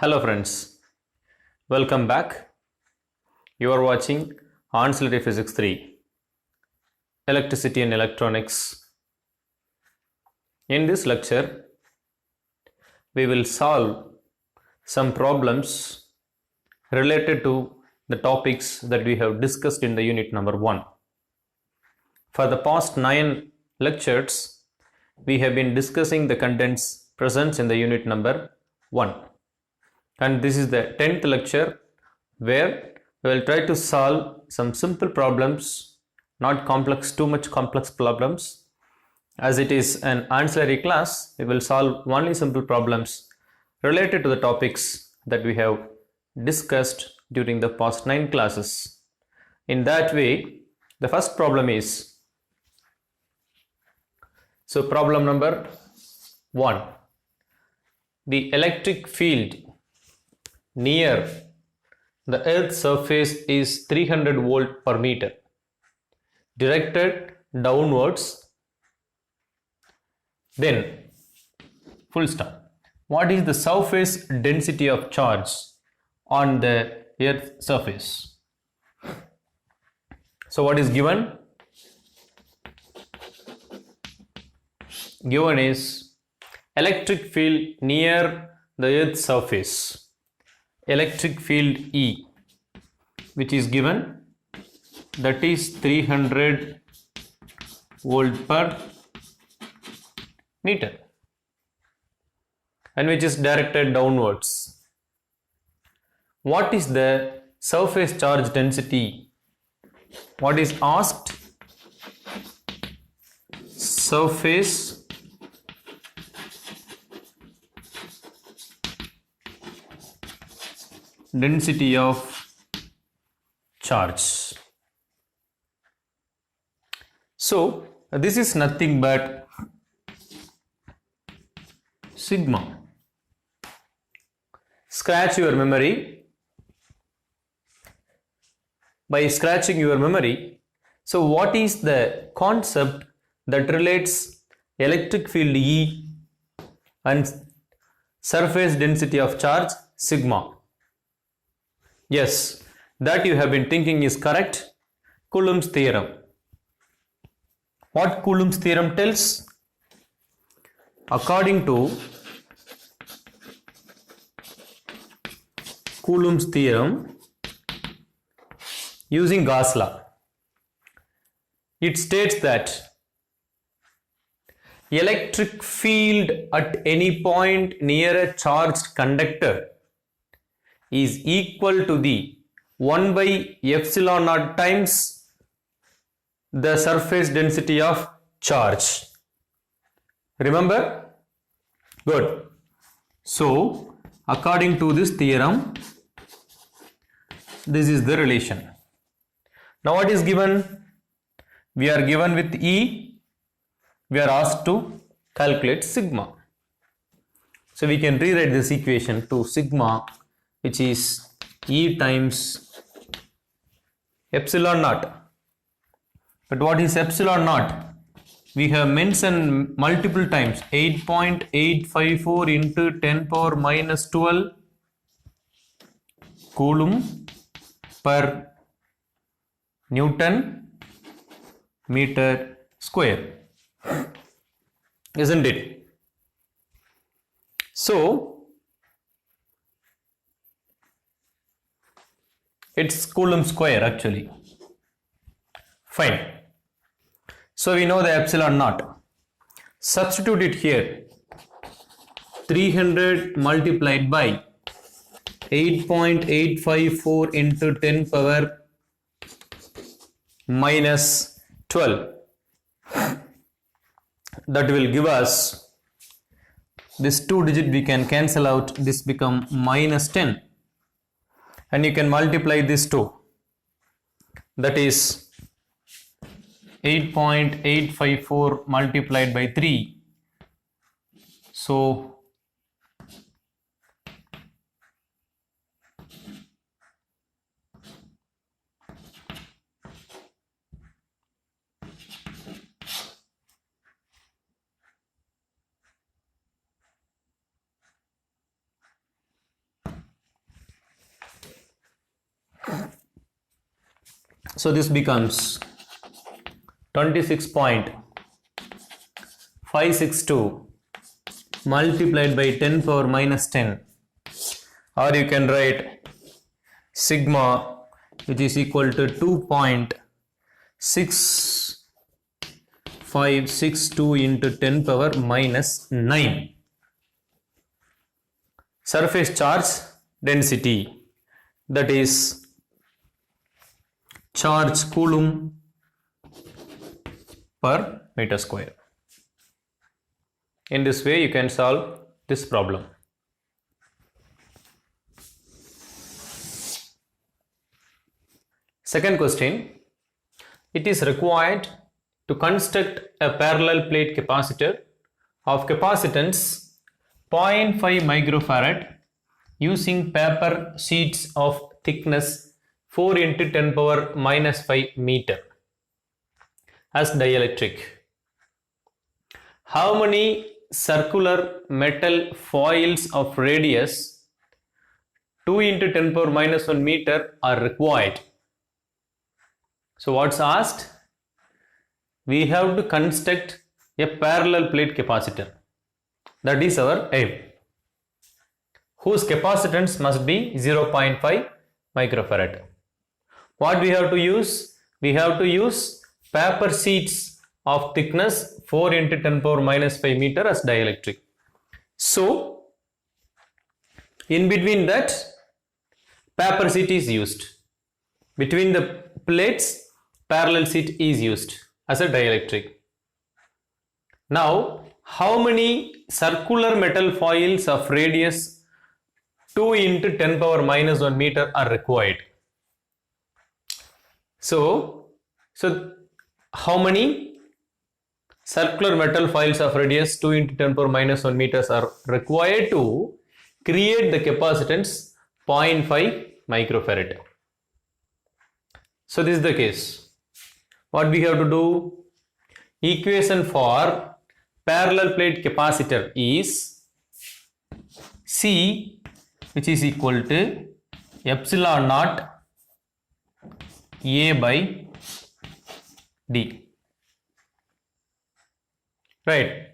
Hello friends, welcome back. You are watching Ancillary Physics 3, Electricity and Electronics. In this lecture, we will solve some problems related to the topics that we have discussed in the unit number 1. For the past 9 lectures, we have been discussing the contents present in the unit number 1. And this is the 10th lecture where we will try to solve some simple problems, not too much complex problems. As it is an ancillary class, we will solve only simple problems related to the topics that we have discussed during the past 9 classes. In that way, the first problem is, so problem number 1. The electric field near the Earth's surface is 300 volt per meter, directed downwards. Then, full stop. What is the surface density of charge on the Earth's surface? So, what is given? Given is electric field near the Earth's surface. Electric field E, which is given, that is 300 volt per meter, and which is directed downwards. What is the surface charge density? What is asked? Surface density of charge. So this is nothing but sigma. Scratch your memory. By scratching your memory, so what is the concept that relates electric field E and surface density of charge sigma? Yes, that you have been thinking is correct. Coulomb's theorem. What Coulomb's theorem tells? According to Coulomb's theorem, using Gauss law, it states that electric field at any point near a charged conductor is equal to the 1 by epsilon naught times the surface density of charge. Remember? Good. So, according to this theorem, this is the relation. Now what is given? We are given with E. We are asked to calculate sigma. So we can rewrite this equation to sigma, which is E times epsilon naught. But what is epsilon naught? We have mentioned multiple times, 8.854 into 10 power minus 12 coulomb per Newton meter square, isn't it? So it's Coulomb square actually. Fine. So we know the epsilon naught. Substitute it here. 300 multiplied by 8.854 into 10 power minus 12. That will give us this 2 digit we can cancel out. This become minus 10. And you can multiply this too. That is 8.854 multiplied by 3. So So this becomes 26.562 multiplied by 10 power minus 10, or you can write sigma, which is equal to 2.6562 into 10 power minus 9. Surface charge density, that is charge coulomb per meter square. In this way you can solve this problem. Second question, it is required to construct a parallel plate capacitor of capacitance 0.5 microfarad using paper sheets of thickness 4 into 10 power minus 5 meter as dielectric. How many circular metal foils of radius 2 into 10 power minus 1 meter are required? So what's asked? We have to construct a parallel plate capacitor. That is our aim, whose capacitance must be 0.5 microfarad. What we have to use? We have to use paper sheets of thickness 4 into 10 power minus 5 meter as dielectric. So in between that, paper sheet is used. Between the plates, parallel sheet is used as a dielectric. Now, how many circular metal foils of radius 2 into 10 power minus 1 meter are required? So how many circular metal foils of radius 2 into 10 power minus 1 meters are required to create the capacitance 0.5 microfarad? So this is the case. What we have to do? Equation for parallel plate capacitor is C, which is equal to epsilon naught A by D. Right.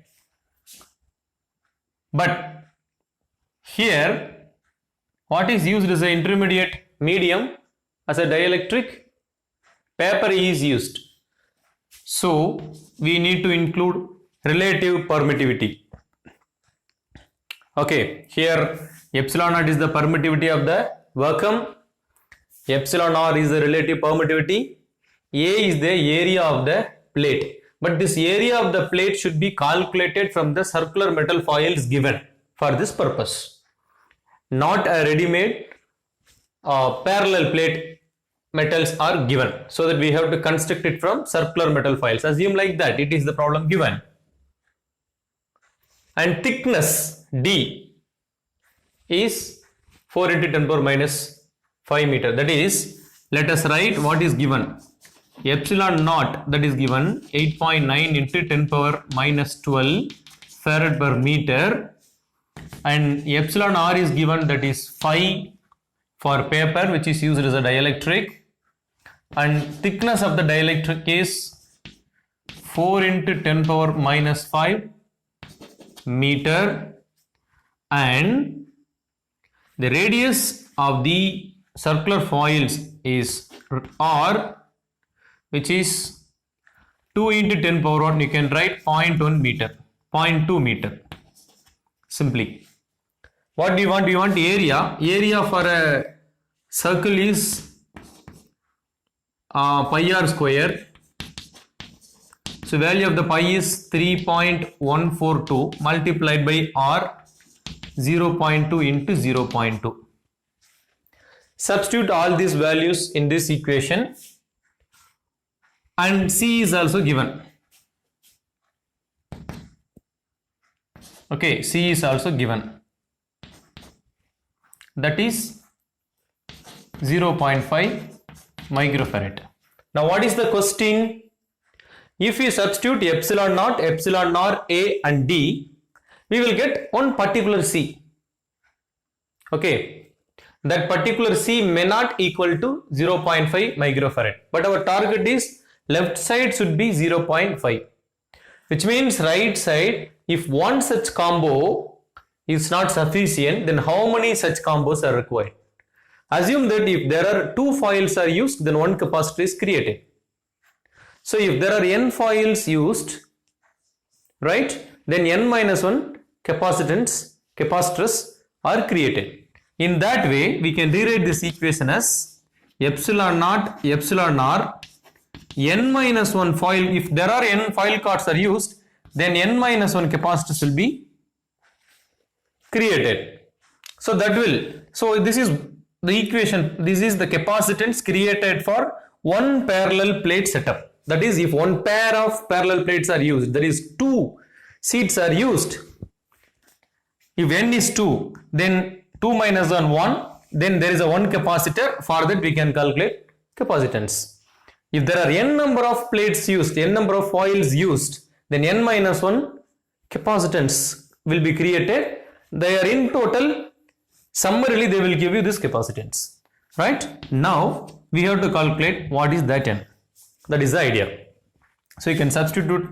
But here, what is used as an intermediate medium as a dielectric? Paper is used. So we need to include relative permittivity. Okay, here epsilon naught is the permittivity of the vacuum, epsilon r is the relative permittivity, A is the area of the plate. But this area of the plate should be calculated from the circular metal foils given for this purpose, not a ready-made parallel plate metals are given, so that we have to construct it from circular metal foils. Assume like that, it is the problem given. And thickness D is 4 into 10 power minus 5 meter. That is, let us write what is given. Epsilon naught, that is given 8.9 into 10 power minus 12 farad per meter, and epsilon r is given, that is 5 for paper, which is used as a dielectric, and thickness of the dielectric is 4 into 10 power minus 5 meter, and the radius of the circular foils is r, which is 2 into 10 power 1, you can write 0.1 meter, 0.2 meter, simply. What do you want? You want area. Area for a circle is pi r square. So value of the pi is 3.142 multiplied by r, 0.2 into 0.2. Substitute all these values in this equation, and C is also given. Okay, C is also given. That is 0.5 microfarad. Now what is the question? If we substitute epsilon naught, epsilon naught A and D, we will get one particular C. Okay. that particular C may not equal to 0.5 microfarad, but our target is left side should be 0.5, which means right side, if one such combo is not sufficient, then how many such combos are required? Assume that if there are 2 foils are used, then one capacitor is created. So if there are n foils used, right, then n minus 1 capacitors are created. In that way, we can rewrite this equation as epsilon naught epsilon r n minus 1 foil. If there are n foil cards are used, then n minus 1 capacitors will be created. So that will, so this is the equation, this is the capacitance created for one parallel plate setup. That is, if one pair of parallel plates are used, that is 2 seats are used. If n is 2, then 2 minus 1, then there is a 1 capacitor. For that we can calculate capacitance. If there are n number of plates used, n number of foils used, then n minus 1 capacitance will be created. They are in total, summarily they will give you this capacitance. Right? Now we have to calculate what is that n. That is the idea. So you can substitute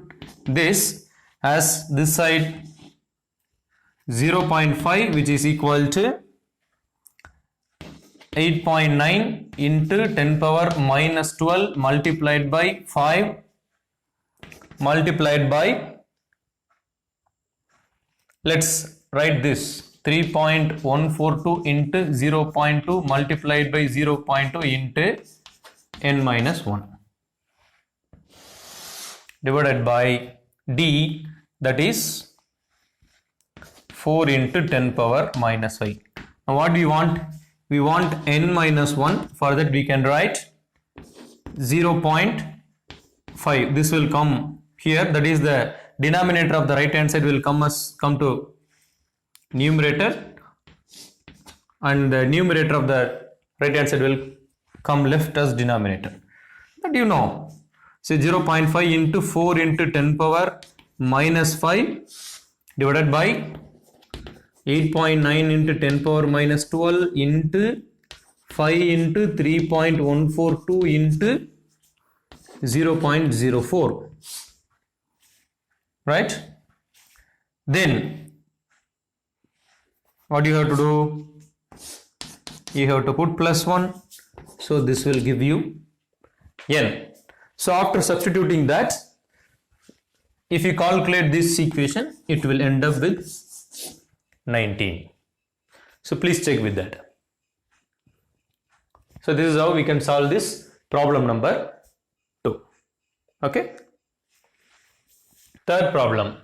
this as this side 0.5, which is equal to 8.9 into 10 power minus 12 multiplied by 5 multiplied by, let's write this, 3.142 into 0.2 multiplied by 0.2 into n minus 1 divided by d, that is 4 into 10 power minus 5. Now what do you want? We want n minus 1. For that we can write 0.5. This will come here, that is the denominator of the right hand side will come to numerator, and the numerator of the right hand side will come left as denominator. But you know, so 0.5 into 4 into 10 power minus 5 divided by 8.9 into 10 power minus 12 into 5 into 3.142 into 0.04. Right? Then what you have to do? You have to put plus 1. So this will give you n. So after substituting that, if you calculate this equation, it will end up with 19. So please check with that. So this is how we can solve this problem number 2. Okay. Third problem.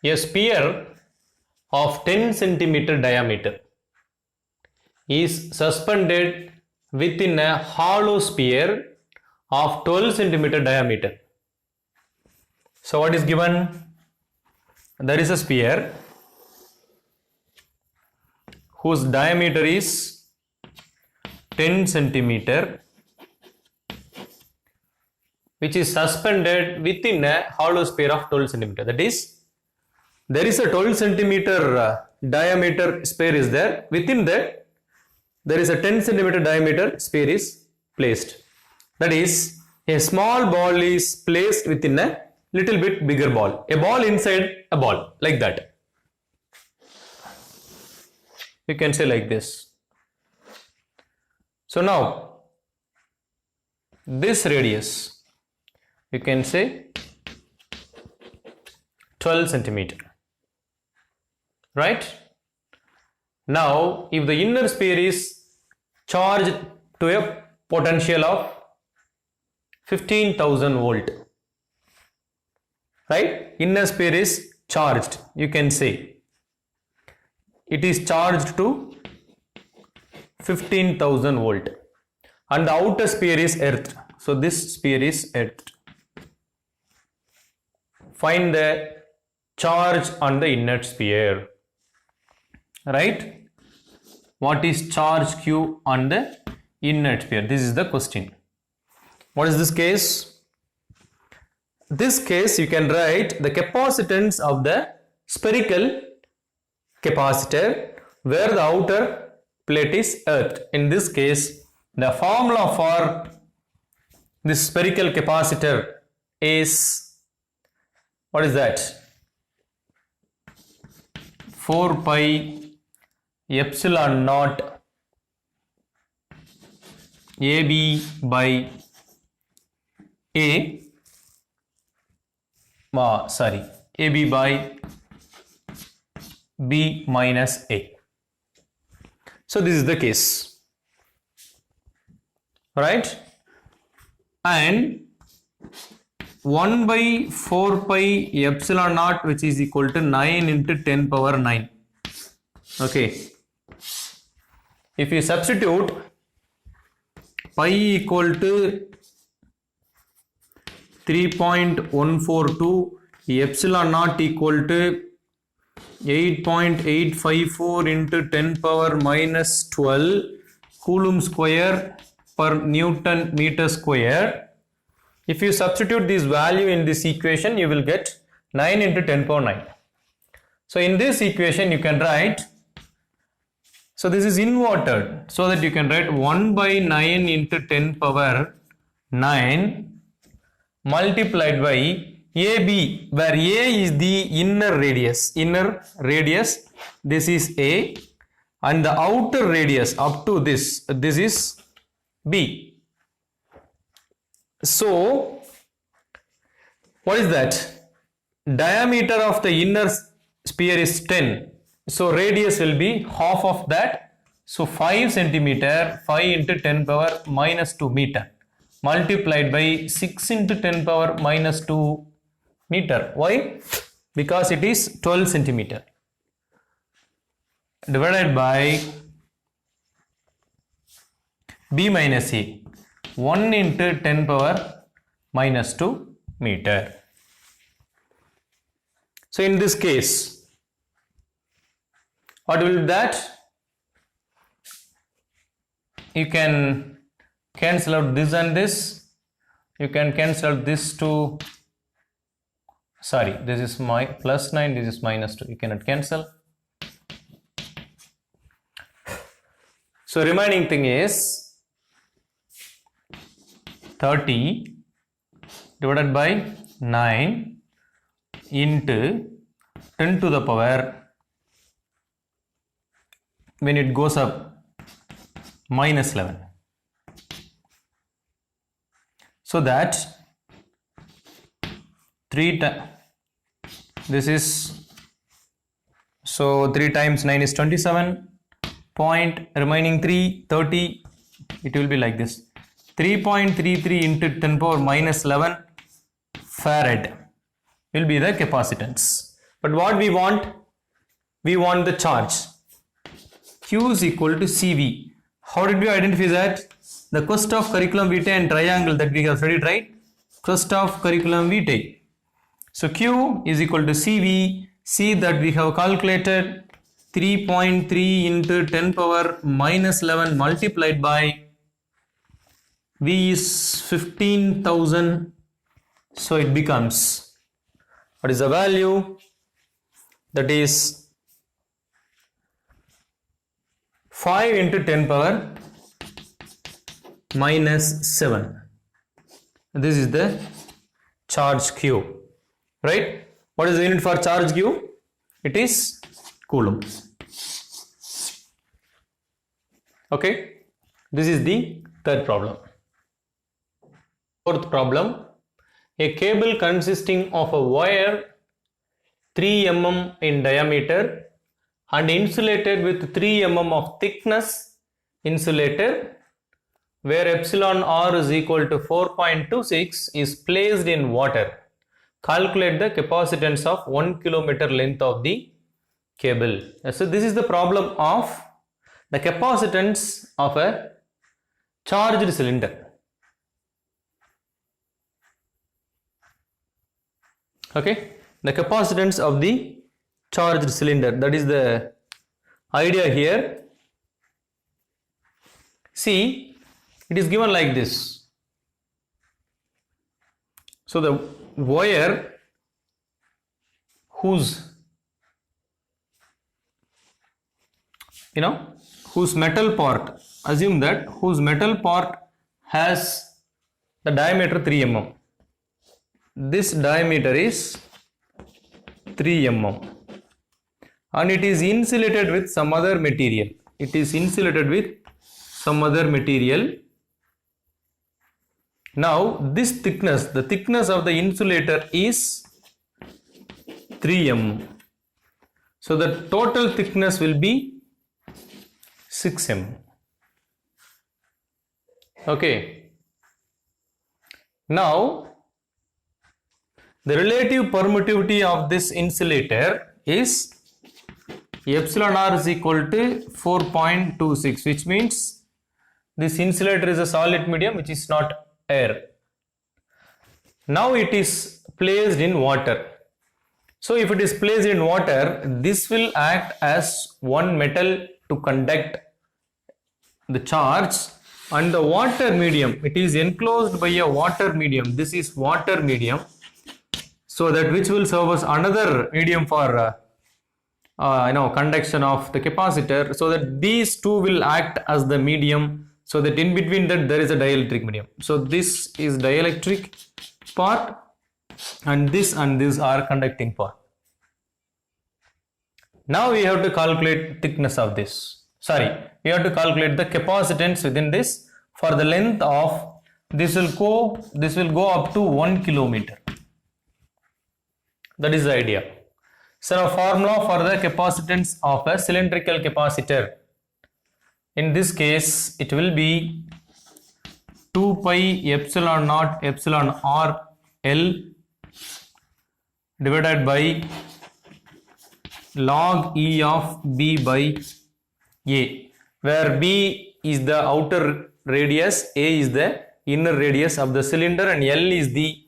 A sphere of 10 centimeter diameter is suspended within a hollow sphere of 12 centimeter diameter. So what is given? There is a sphere whose diameter is 10 centimeter, which is suspended within a hollow sphere of 12 centimeter. That is, there is a 12 centimeter diameter sphere is there. Within that, there is a 10 centimeter diameter sphere is placed. That is, a small ball is placed within a little bit bigger ball. A ball inside a ball, like that. You can say like this. So now, this radius, you can say 12 centimeter. Right? Now, if the inner sphere is charged to a potential of 15,000 volt, right? Inner sphere is charged, you can say it is charged to 15,000 volt, and the outer sphere is earthed. So this sphere is earthed. Find the charge on the inner sphere. Right? What is charge Q on the inner sphere? This is the question. What is this case? This case you can write the capacitance of the spherical capacitor, where the outer plate is earthed. In this case, the formula for this spherical capacitor is, what is that? 4 pi epsilon naught AB by AB by B minus A. So this is the case, right? And 1 by 4 pi epsilon naught, which is equal to 9 into 10 power 9. Okay. If you substitute pi equal to 3.142, epsilon naught equal to 8.854 into 10 power minus 12 Coulomb square per Newton meter square. If you substitute this value in this equation, you will get 9 into 10 power 9. So in this equation you can write, so this is inverted, so that you can write 1 by 9 into 10 power 9 multiplied by AB, where A is the inner radius, this is A, and the outer radius up to this is B. So what is that? Diameter of the inner sphere is 10, so radius will be half of that, so 5 centimeter, 5 into 10 power minus 2 meter multiplied by 6 into 10 power minus 2 meter. Why? Because it is 12 centimeter divided by B minus A, 1 into 10 power minus 2 meter. So in this case, what will be that? You can cancel out this and this. You can cancel out this to, sorry, this is my plus 9, this is minus 2. You cannot cancel. So remaining thing is 30 divided by 9 into 10 to the power, when it goes up, minus 11. So that 3 times, this is, so 3 times 9 is 27, point remaining 3, 30, it will be like this, 3.33 into 10 power minus 11 farad will be the capacitance. But what we want? We want the charge. Q is equal to CV. How did we identify that? The quest of curriculum vitae and triangle that we have studied, right? Quest of curriculum vitae. So Q is equal to CV. See that we have calculated 3.3 into 10 power minus 11 multiplied by V is 15,000. So it becomes, what is the value? That is 5 into 10 power minus 7. This is the charge Q, right? What is the unit for charge Q? It is Coulomb. Okay, this is the third problem. Fourth problem, a cable consisting of a wire 3 mm in diameter and insulated with 3 mm of thickness insulator, where epsilon r is equal to 4.26 is placed in water. Calculate the capacitance of 1 kilometer length of the cable. So this is the problem of the capacitance of a charged cylinder. Okay, the capacitance of the charged cylinder, that is the idea here. See, it is given like this. So the wire whose metal part, assume that whose metal part has the diameter 3 mm. This diameter is 3 mm and it is insulated with some other material. It is insulated with some other material. Now this thickness, the thickness of the insulator is 3 mm. So the total thickness will be 6 mm. Okay. Now the relative permittivity of this insulator is epsilon r is equal to 4.26, which means this insulator is a solid medium which is not air. Now it is placed in water. So if it is placed in water, this will act as one metal to conduct the charge, and the water medium, it is enclosed by a water medium. This is water medium, so that which will serve as another medium for conduction of the capacitor, so that these two will act as the medium, so that in between that there is a dielectric medium. So this is dielectric part and this are conducting part. Now we have to calculate thickness of this. We have to calculate the capacitance within this for the length of this will go up to 1 kilometer. That is the idea. So a formula for the capacitance of a cylindrical capacitor. In this case, it will be 2 pi epsilon naught epsilon r L divided by log E of B by A, where B is the outer radius, A is the inner radius of the cylinder, and L is the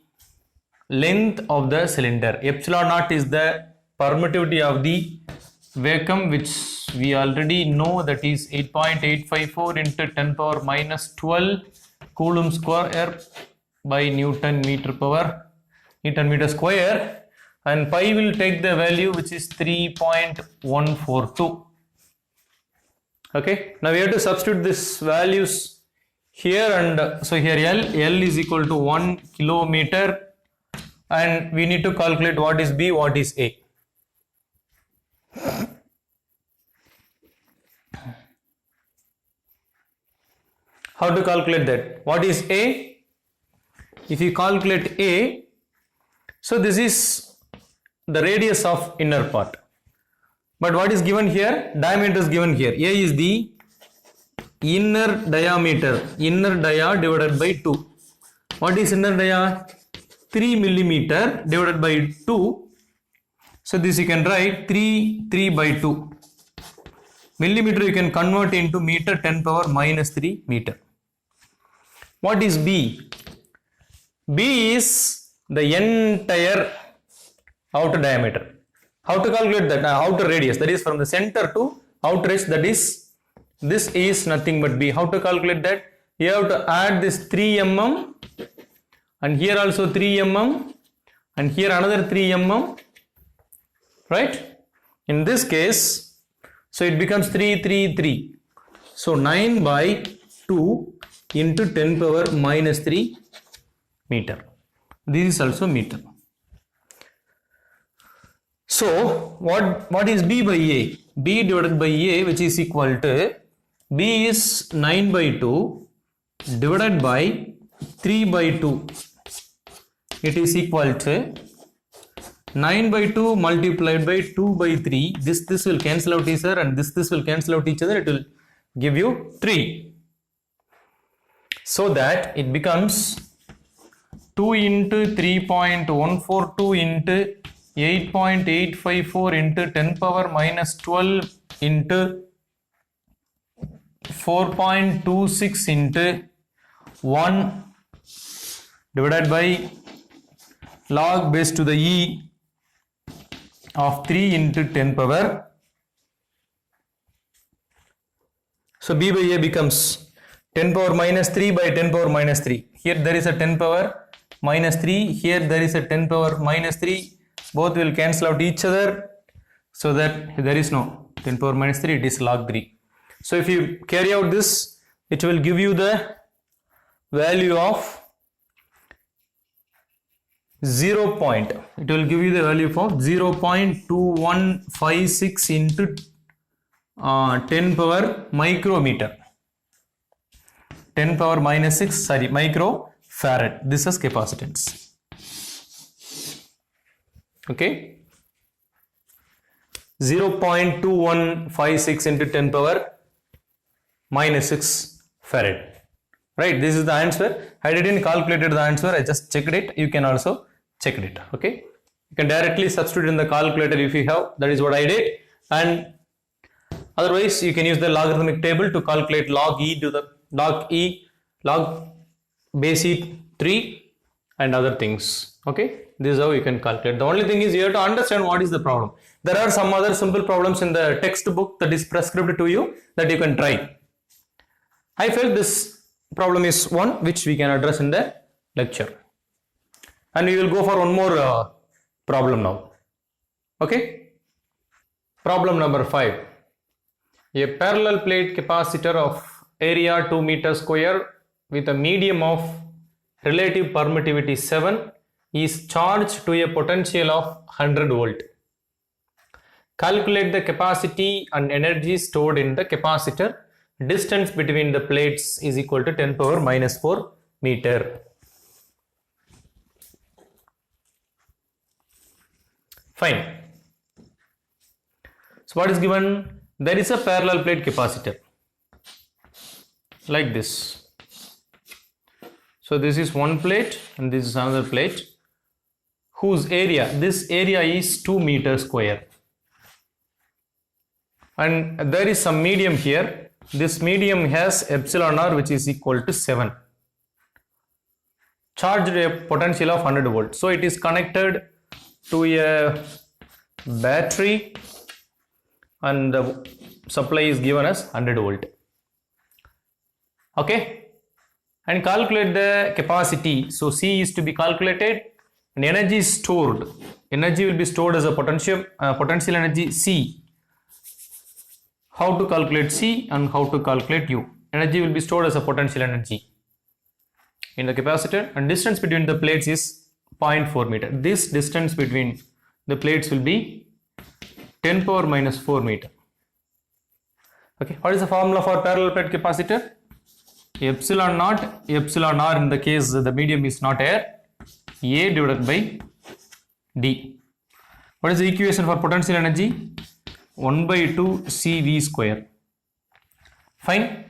length of the cylinder. Epsilon naught is the permittivity of the vacuum, which we already know, that is 8.854 into 10 power minus 12 coulomb square by Newton meter square, and pi will take the value which is 3.142. Okay, now we have to substitute these values here, and so here L is equal to 1 kilometer, and we need to calculate what is B, what is A. How to calculate that? What is A? If you calculate A, so this is the radius of inner part. But what is given here? Diameter is given here. A is the inner diameter, inner dia divided by 2. What is inner dia? 3 millimeter divided by 2. So this you can write 3 by 2. Millimeter you can convert into meter, 10 power minus 3 meter. What is B? B is the entire outer diameter. How to calculate that? Outer radius, that is from the center to outer edge, that is, this is nothing but B. How to calculate that? You have to add this 3 mm, and here also 3 mm, and here another 3 mm, right? In this case, so it becomes 3. So 9 by 2 into 10 power minus 3 meter. This is also meter. So what is B by A? B divided by A, which is equal to, B is 9 by 2 divided by 3 by 2. It is equal to 9 by 2 multiplied by 2 by 3. This will cancel out each other, and this will cancel out each other. It will give you 3. So that it becomes 2 into 3.142 into 8.854 into 10 power minus 12 into 4.26 into 1 divided by log base to the E of 3 into 10 power. So B by A becomes 10 power minus 3 by 10 power minus 3. Here there is a 10 power minus 3. Here there is a 10 power minus 3. Both will cancel out each other, so that there is no 10 power minus 3, it is log 3. So if you carry out this, it will give you the value of 0.2156 into 10 power micrometer, 10 power minus 6, sorry, microfarad. This is capacitance. Okay, 0.2156 into 10 power minus 6 farad. Right, this is the answer. I didn't calculate the answer, I just checked it. You can also check it. Okay, you can directly substitute in the calculator if you have. That is what I did. And otherwise, you can use the logarithmic table to calculate log base e 3 and other things. Okay, this is how you can calculate. The only thing is you have to understand what is the problem. There are some other simple problems in the textbook that is prescribed to you that you can try. I felt this problem is one which we can address in the lecture. And we will go for one more problem now. Okay, problem number 5. A parallel plate capacitor of area 2 meters square with a medium of relative permittivity 7 is charged to a potential of 100 volt. Calculate the capacity and energy stored in the capacitor. Distance between the plates is equal to 10 power minus 4 meter. Fine. So what is given? There is a parallel plate capacitor like this. So this is one plate and this is another plate whose area, this area is 2 meters square. And there is some medium here. This medium has epsilon r which is equal to 7. Charged a potential of 100 volts. So it is connected to a battery and the supply is given as 100 volt. Okay, and calculate the capacity. So C is to be calculated and energy is stored. Energy will be stored as a potential energy C. How to calculate C and how to calculate U. Energy will be stored as a potential energy in the capacitor, and distance between the plates is 0.4 meter. This distance between the plates will be 10 power minus 4 meter. Okay, what is the formula for parallel plate capacitor? Epsilon naught, epsilon r in the case the medium is not air, A divided by D. What is the equation for potential energy? 1 by 2 CV square. Fine.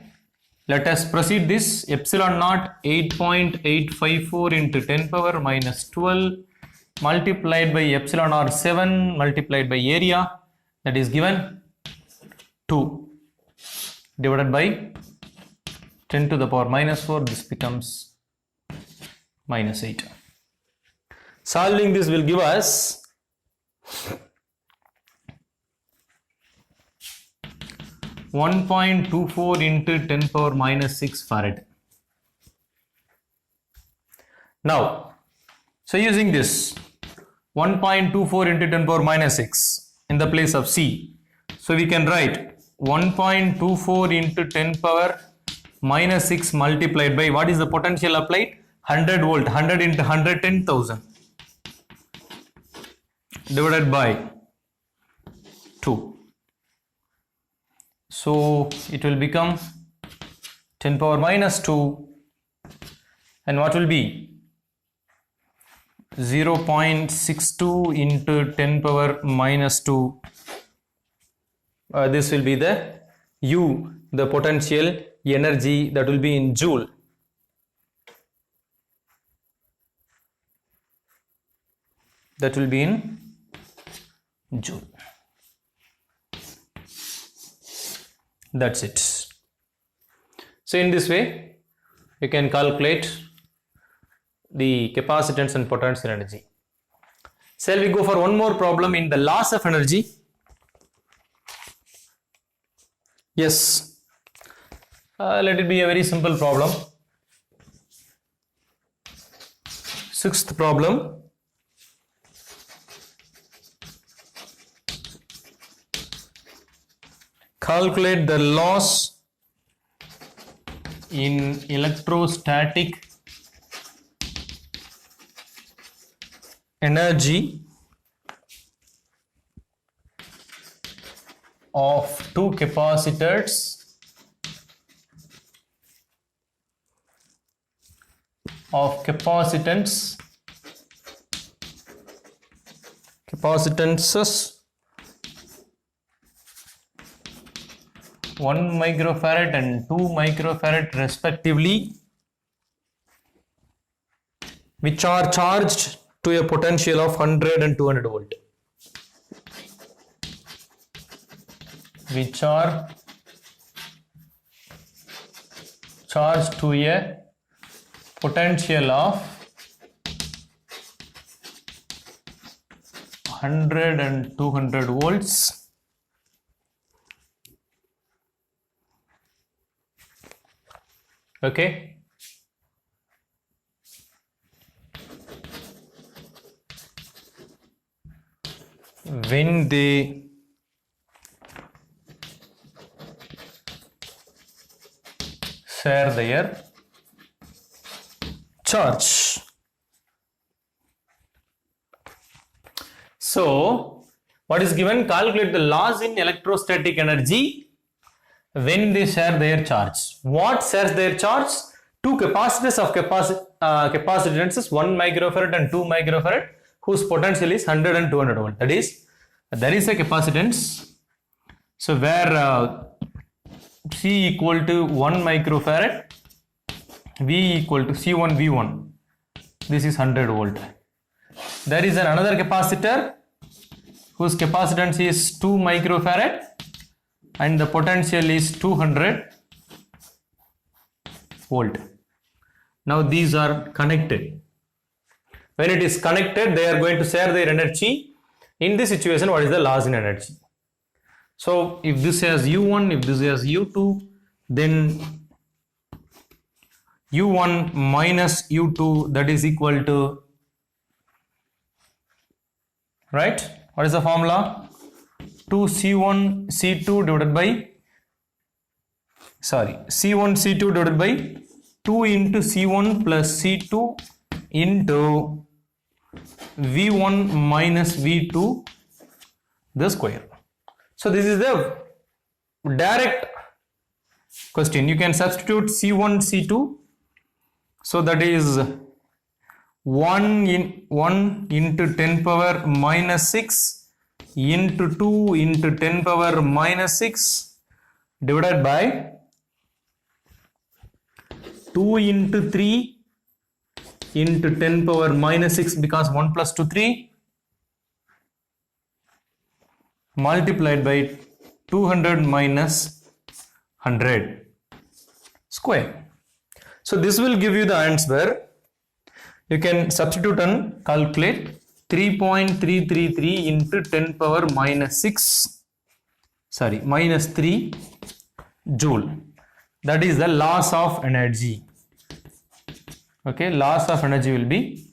Let us proceed this. Epsilon naught 8.854 into 10 power minus 12 multiplied by epsilon r 7 multiplied by area, that is given 2 divided by 10 to the power minus 4. This becomes minus 8. Solving this will give us 1.24 into 10 power minus 6 farad. Now, so using this 1.24 into 10 power minus 6 in the place of C, so we can write 1.24 into 10 power minus 6 multiplied by, what is the potential applied? 100 volt, 100 into 100, 10,000 divided by 2. So it will become 10 power minus 2, and what will be 0.62 into 10 power minus 2. This will be the U, the potential energy, that will be in joule. That will be in joule. That's it. So in this way you can calculate the capacitance and potential energy. Shall we go for one more problem in the loss of energy? Yes. Let it be a very simple problem. Sixth problem. calculate the loss in electrostatic energy of two capacitors of capacitances 1 microfarad and 2 microfarad respectively, which are charged to a potential of 100 and 200 volt, which are charged to a potential of 100 and 200 volts. Okay. When they share their charge. So, what is given? Calculate the loss in electrostatic energy when they share their charge. What shares their charge? Two capacitors of capacitances 1 microfarad and 2 microfarad whose potential is 100 and 200 volt. That is, there is a capacitance. So, where C equal to 1 microfarad, V equal to C1 V1. This is 100 volt. There is another capacitor whose capacitance is 2 microfarad and the potential is 200 volt. Now these are connected. When it is connected, they are going to share their energy. In this situation, what is the loss in energy? So if this has U1, if this has U2, then U1 minus U2, that is equal to, right? What is the formula? 2C1 C2 divided by, C1 C2 divided by 2 into C1 plus C2 into V1 minus V2 the square. So this is the direct question. You can substitute C1 C2. So that is 1 into 10 power minus 6 into 2 into 10 power minus 6 divided by 2 into 3 into 10 power minus 6 because 1 plus 2 3 multiplied by 200 minus 100 square. So this will give you the answer. You can substitute and calculate 3.333 into 10 power minus 3 joule. That is the loss of energy. Okay, loss of energy will be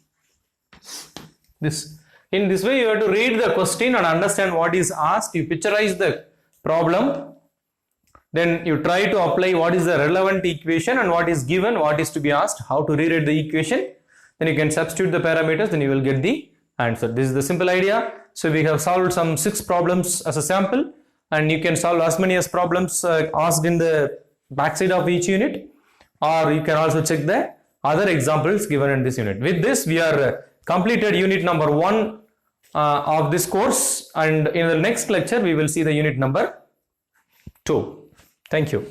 this. In this way, you have to read the question and understand what is asked. You picturize the problem. Then you try to apply what is the relevant equation and what is given, what is to be asked, how to rewrite the equation. Then you can substitute the parameters, then you will get the answer. This is the simple idea. So we have solved some 6 problems as a sample, and you can solve as many as problems asked in the backside of each unit, or you can also check the other examples given in this unit. With this, we are completed unit number 1 of this course, and in the next lecture we will see the unit number 2. Thank you.